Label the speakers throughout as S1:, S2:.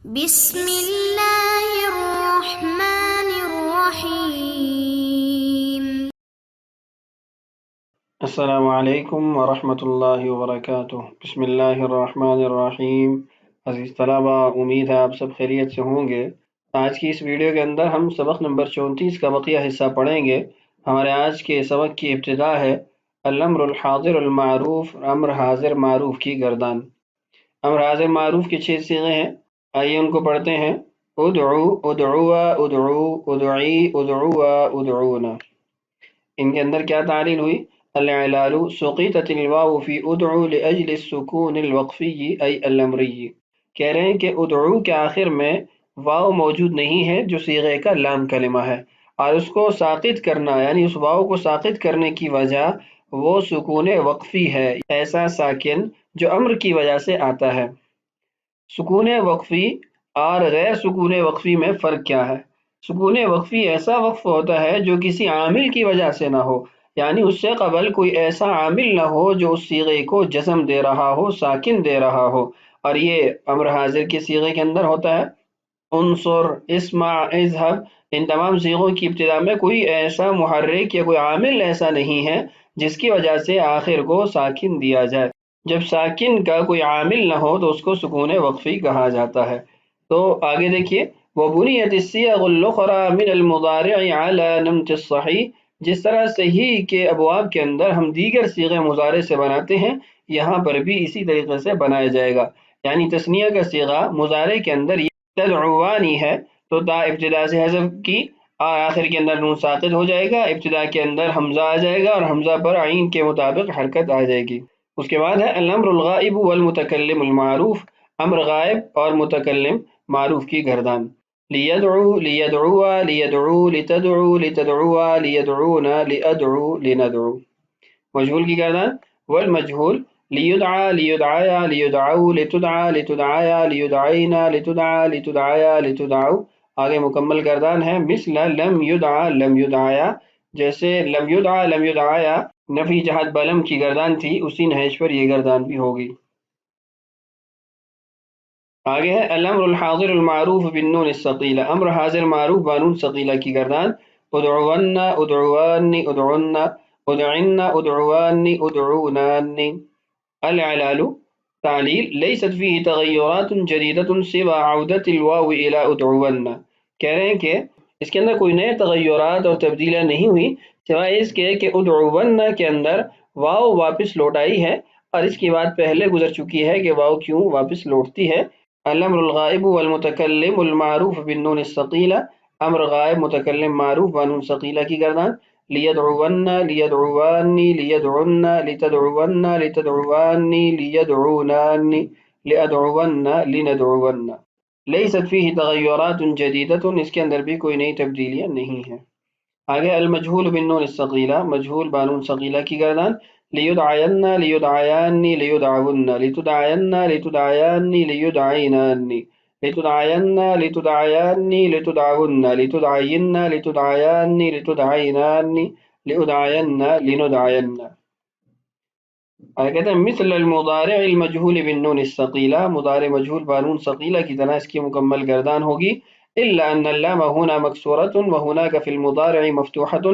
S1: بسم اللہ الرحمن الرحیم۔
S2: السلام علیکم ورحمۃ اللہ وبرکاتہ۔ بسم اللہ الرحمن الرحیم۔ عزیز طلبہ، امید ہے آپ سب خیریت سے ہوں گے۔ آج کی اس ویڈیو کے اندر ہم سبق نمبر 34 کا بقیہ حصہ پڑھیں گے۔ ہمارے آج کے سبق کی ابتدا ہے الامر الحاضر المعروف، امر حاضر معروف کی گردان۔ امر حاضر معروف کے 6 صیغے ہیں، آئیے ان کو پڑھتے ہیں۔ ادعو، ادعوا، ادعو، ادعی، ادعوا، ادعونا۔ ان کے اندر کیا تعلیل ہوئی؟ العلال سقطت الواو فی ادعو لاجل السکون الوقفی ای الامری۔ کہہ رہے ہیں کہ ادعو کے آخر میں واو موجود نہیں ہے جو صیغے کا لام کلمہ ہے، اور اس کو ساقط کرنا یعنی اس واو کو ساقط کرنے کی وجہ وہ سکون وقفی ہے، ایسا ساکن جو امر کی وجہ سے آتا ہے۔ سکون وقفی اور غیر سکون وقفی میں فرق کیا ہے؟ سکون وقفی ایسا وقف ہوتا ہے جو کسی عامل کی وجہ سے نہ ہو، یعنی اس سے قبل کوئی ایسا عامل نہ ہو جو اس صیغے کو جزم دے رہا ہو، ساکن دے رہا ہو، اور یہ امر حاضر کے صیغے کے اندر ہوتا ہے۔ انصر، اسمع، اذهب، ان تمام صیغوں کی ابتدا میں کوئی ایسا محرک یا کوئی عامل ایسا نہیں ہے جس کی وجہ سے آخر کو ساکن دیا جائے۔ جب ساکن کا کوئی عامل نہ ہو تو اس کو سکون وقفی کہا جاتا ہے۔ تو آگے دیکھیے، وَبُنِيَتِ الصِّيَغُ الْأُخْرَى مِنَ الْمُضَارِعِ عَلَى نَمْطِ الصَّحِيحِ، جس طرح صحیح کے ابواب کے اندر ہم دیگر صیغے مضارع سے بناتے ہیں، یہاں پر بھی اسی طریقے سے بنایا جائے گا۔ یعنی تثنیہ کا صیغہ مضارع کے اندر تدعوانی ہے تو تا ابتدا سے حذف کی اور آخر کے اندر نون ساقط ہو جائے گا، ابتدا کے اندر حمزہ آ جائے گا اور حمزہ پر عین کے مطابق حرکت آ جائے گی۔ اس کے بعد ہے الامر الغائب والمتکلم المعروف، امر غائب اور متکلم معروف کی گردان۔ لیدعو، لیدعوا، لیدعو، لتدعو، لتدعوا، لیدعونا، لأدعو، لندعو۔ مجہول کی گردان والمجہول لیدعا، لیدعایا، لیدعو، لتدعا، لتدعایا، لیدعینا، لتدعا، لتدعایا، لتدعو۔ آگے مکمل گردان ہے مثل لم یدعا، لم یدعایا، جیسے لم یدعا، لم یدعایا نفی جہت بلم کی گردان تھی، اسی نہج پر یہ گردان بھی ہوگی۔ آگے ہے الامر الحاضر المعروف بالنون الثقیلہ، امر حاضر معروف بانون ثقیلہ کی گردان۔ ادعونا، ادعوانی، ادعونا، ادعنا، ادعوانی، ادعونانی۔ العلال تعلیل لیست فیہ تغیرات جدیدۃ سوى عودۃ الواو الی ادعونا۔ کہہ رہے ہیں کہ اس کے اندر کوئی نئے تغیرات اور تبدیلیاں نہیں ہوئی سوائے اس کے کہ ادعونا کے اندر واو واپس لوٹ آئی ہے، اور اس کی بات پہلے گزر چکی ہے کہ واو کیوں واپس لوٹتی ہے۔ الامر الغائب والمتکلم المعروف بالنون الثقیلہ، امر غائب متکلم معروف بانون ثقیلہ کی گردان۔ لیدعونا، لیدعوانی، لیدعونا، لتدعونا، لتدعوانی، لیدعونانی، لأدعونا، لندعونا۔ لیست فیہ تغیرات جدیدۃ، اس کے اندر بھی کوئی نئی تبدیلیاں نہیں ہیں۔ آگے المجہول بالنون الثقیلہ، مجہول بانون ثقیلہ کی گردان۔ لیدعینا، لیدعیانی، لیدعونا، لتدعینا، لتدعیانی، لیدعینانی، لتدعینا، لتدعیانی، لتدعونا، لتدعینا، لتدعیانی، لتدعینانی، لأدعینا، لندعینا۔ اور کہتے ہیں مثل المضارع المجہول بالنون الثقیلہ، مضارع مجہول بانون ثقیلہ کی طرح اس کی مکمل گردان ہوگی۔ الا ان اللام هنا مکسورۃ وهناك في المضارع مفتوحۃ،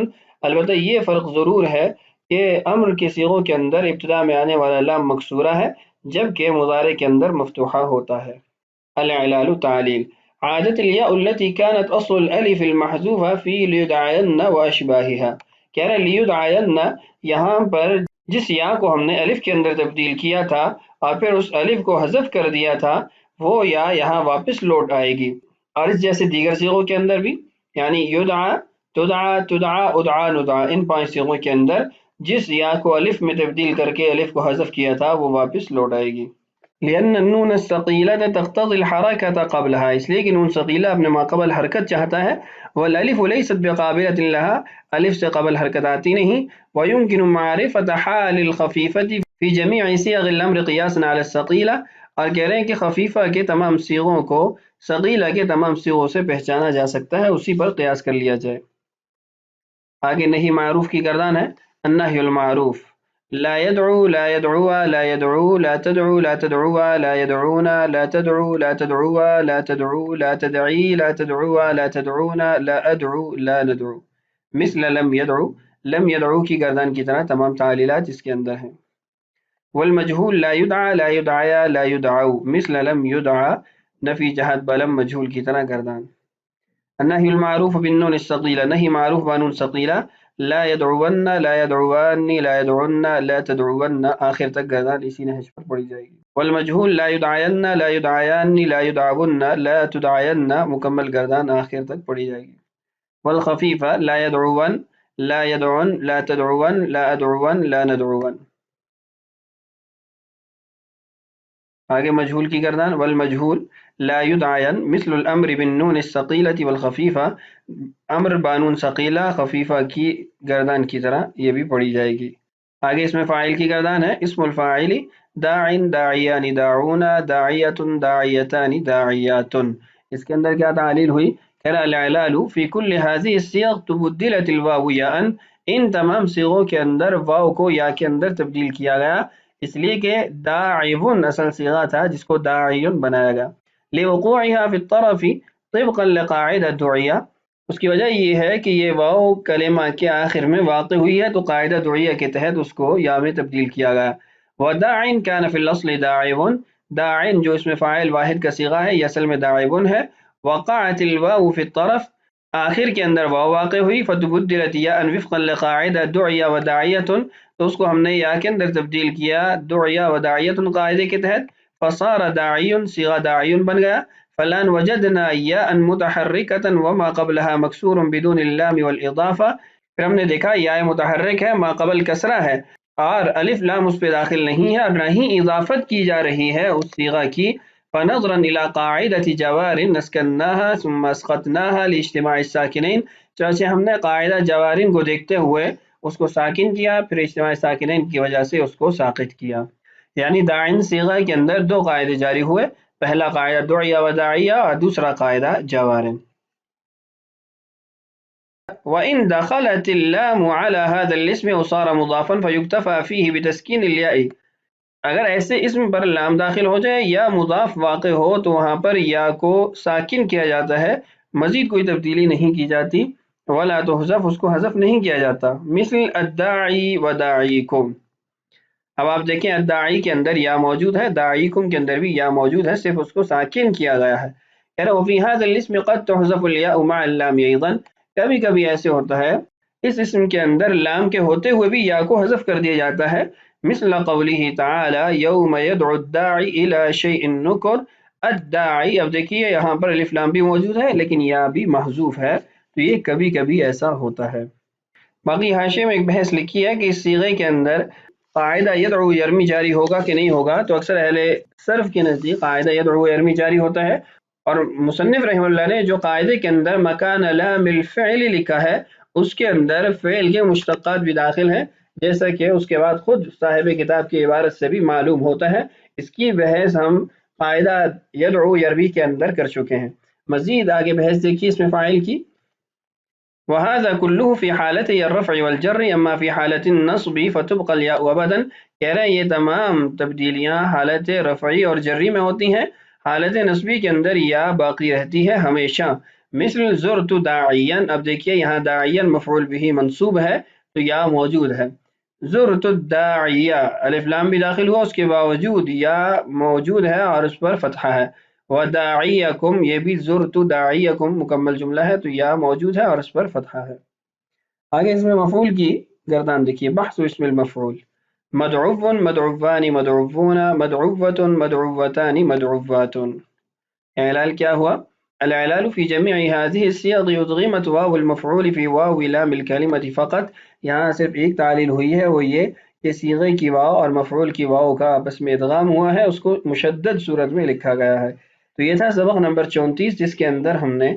S2: البتہ یہ فرق ضرور ہے کہ امر کے صیغوں کے اندر ابتدا میں آنے والا لام مکسورہ ہے جبکہ مضارع کے اندر مفتوحہ ہوتا ہے۔ العلال تعلیل عادت الیاء التي كانت اصل الالف المحذوفہ فی لیدعین واشباہها۔ کہہ رہے لیدعین، یہاں پر جس یا کو ہم نے الف کے اندر تبدیل کیا تھا اور پھر اس الف کو حذف کر دیا تھا، وہ یا یہاں واپس لوٹ آئے گی، اور اس جیسے دیگر صیغوں کے اندر بھی، یعنی یدعا، تدعا، تدعا، ادعا، ندعا، ان 5 صیغوں کے اندر جس یا کو الف میں تبدیل کر کے الف کو حذف کیا تھا وہ واپس لوٹ آئے گی۔ لأن النون الثقيلة تقتضي الحركة قبلها، اس لیے کہ نون ثقیلہ اپنے ماقبل حرکت چاہتا ہے۔ والالف ليست بقابلة لها، الف سے قبل حرکت آتی نہیں۔ ويمكن معرفة حال الخفيفة في جميع صيغ الامر قياسا على الثقيلة، اور کہہ رہے ہیں کہ خفیفہ کے تمام صیغوں کو ثقیلہ کے تمام صیغوں سے پہچانا جا سکتا ہے، اسی پر قیاس کر لیا جائے۔ آگے نہی معروف کی گردان ہے۔ النہی المعروف، لا يدعو لا يدعو لا يدعو لا تدعو لا تدعو لا يدعون لا تدعو لا تدعو لا تدعو لا تدعي لا تدعو لا تدعون لا أدعو لا ندعو. مثل لم يدعو کی گردان کی طرح تمام تعلیلات اس کے اندر ہیں. والمجهول لا يدعى لا يدعى لا يدعو مثل لم يدعى نفی جہت بلم مجهول کی طرح گردان. النهي المعروف بالنون الثقيلة نهي معروف بنون ثقيلة لا يدعون لا يدعوان لا يدعون لا تدعون آخر تک گردان اسی نہج پر پڑی جائے گی. والمجهول لا يدعين لا يدعيان لا يدعون لا تدعين مکمل گردان آخر تک پڑی جائے گی. والخفيفة لا يدعون لا يدعون لا تدعون لا أدعون لا ندعون. آگے مجهول کی گردان والمجهول لا يدعين مثل الامر بالنون الثقيلة والخفيفة امر بانون ثقیلہ خفیفہ کی گردان کی طرح یہ بھی پڑھی جائے گی. آگے اس میں فاعل کی گردان ہے. اسم الفاعل داع داعیان داعون داعیۃ داعیتان داعیات. اس کے اندر کیا تعلیل ہوئی؟ العلال فی کل هذه الصيغ تبدلت الواو یا ان تمام صیغوں کے اندر واو کو یا کے اندر تبدیل کیا گیا، اس لیے کہ داعون اصل صیغہ تھا جس کو داعیون بنایا گیا. لوقوعها في الطرف طبقا لقاعدہ دعیہ، اس کی وجہ یہ ہے کہ یہ واو کلمہ کے آخر میں واقع ہوئی ہے تو قاعدہ دعیہ کے تحت اس کو یا میں تبدیل کیا گیا. وداعن كان في الاصل داعون داعن جو اس میں فاعل واحد کا صیغہ ہے یہ اصل میں داعون ہے. وقعت الواو في الطرف آخر کے اندر واو واقع ہوئی فتبدلت یا وفقا لقاعدہ دعیہ وداعیۃ تو اس کو ہم نے یا کے اندر تبدیل کیا دعیہ وداعیۃ قاعدے کے تحت. فصار داعی صیغہ داعی بن گیا. فلان وجدنا یا متحرکتا وما قبلها مکسور بدون اللام والاضافہ، پھر ہم نے دیکھا یا متحرک ہے ما قبل کسرہ ہے اور الف لام اس پہ داخل نہیں ہے اور نہ ہی اضافت کی جا رہی ہے اس صیغہ کی. فنظرا الى قاعدة جوار نسکناها ثم اسقطناها لاجتماع الساکنین، چنانچہ ہم نے قاعدہ جوارن کو دیکھتے ہوئے اس کو ساکن کیا پھر اجتماع ساکنین کی وجہ سے اس کو ساقط کیا. یعنی داعن صیغہ کے اندر دو قاعدے جاری ہوئے، پہلا قاعدہ دعیہ وداعیہ اور دوسرا قاعدہ جوارن. وَإِن دَخَلَتِ اللَّامُ عَلَى هَذَا الْاسْمِ وَصَارَ مُضَافًا فَيُكْتَفَى فِيهِ بِتَسْكِينِ الْيَاءِ، اگر ایسے اسم پر لام داخل ہو جائے یا مضاف واقع ہو تو وہاں پر یا کو ساکن کیا جاتا ہے، مزید کوئی تبدیلی نہیں کی جاتی. وَلَا تُحْذَف اس کو حذف نہیں کیا جاتا. مثل الدَّاعِي وَدَاعِيكُمْ، اب آپ دیکھیں الداعی کے اندر یا موجود ہے، داعیکم کے اندر بھی یا موجود ہے، صرف اس کو ساکن کیا گیا ہے. وفي هذا الاسم قد تحذف الياء مع اللام ايضا، کبھی کبھی ایسے ہوتا ہے اس اسم کے اندر لام کے ہوتے ہوئے بھی یا کو حذف کر دیا جاتا ہے. مثل قوله تعالی یوم يدعو الداعی الى شیء نکر. الداعی، اب دیکھیے یہاں پر الف لام بھی موجود ہے لیکن یا بھی محذوف ہے، تو یہ کبھی کبھی ایسا ہوتا ہے. باقی حاشیے میں ایک بحث لکھی ہے کہ اس صیغے کے اندر قاعدہ یدعو یرمی جاری ہوگا کہ نہیں ہوگا، تو اکثر اہل صرف کے نزدیک قاعدہ یدعو یرمی جاری ہوتا ہے، اور مصنف رحمہ اللہ نے جو قاعدے کے اندر مکان لام الفعل لکھا ہے اس کے اندر فعل کے مشتقات بھی داخل ہیں، جیسا کہ اس کے بعد خود صاحب کتاب کی عبارت سے بھی معلوم ہوتا ہے. اس کی بحث ہم قاعدہ یدعو یرمی کے اندر کر چکے ہیں. مزید آگے بحث دیکھیے اس میں فاعل کی. وهذا كله في حالتي الرفع والجر اما في حالة النصب فتبقى الياء ابدا، کہہ رہے ہیں یہ تمام تبدیلیاں حالت رفعی اور جری میں ہوتی ہیں، حالت نصبی کے اندر یا باقی رہتی ہے ہمیشہ. مثل زرت داعیا، اب دیکھیے یہاں داعیا مفعول به منصوب ہے تو یا موجود ہے. زرت الداعیہ الف لام بھی داخل ہوا اس کے باوجود یا موجود ہے اور اس پر فتحہ ہے. وداعیکم، یہ بھی زرت داعیکم مکمل جملہ ہے تو یا موجود ہے اور اس پر فتحہ ہے. آگے اس میں مفعول کی گردان دیکھیے. بحث اسم المفعول. مدعو مدعوان مدعوون مدعوۃ مدعوتان مدعوات. اعلال کیا ہوا؟ العلال في جميع هذه الصيغ ادغمت واو المفعول في واو لام الكلمة فقط. یہاں صرف ایک تعلیل ہوئی ہے، وہ یہ کہ صیغے کی واو اور مفعول کی واو کا آپس میں ادغام ہوا ہے، اس کو مشدد صورت میں لکھا گیا ہے. تو یہ تھا سبق نمبر 34 جس کے اندر ہم نے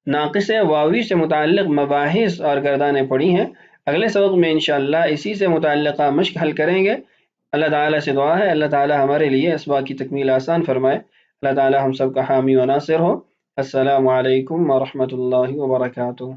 S2: ناقص واوی سے متعلق مباحث اور گردانیں پڑھی ہیں. اگلے سبق میں انشاءاللہ اسی سے متعلقہ مشق حل کریں گے. اللہ تعالیٰ سے دعا ہے اللہ تعالیٰ ہمارے لیے اسباق کی تکمیل آسان فرمائے. اللہ تعالیٰ ہم سب کا حامی و ناصر ہو. السلام علیکم ورحمۃ اللہ وبرکاتہ.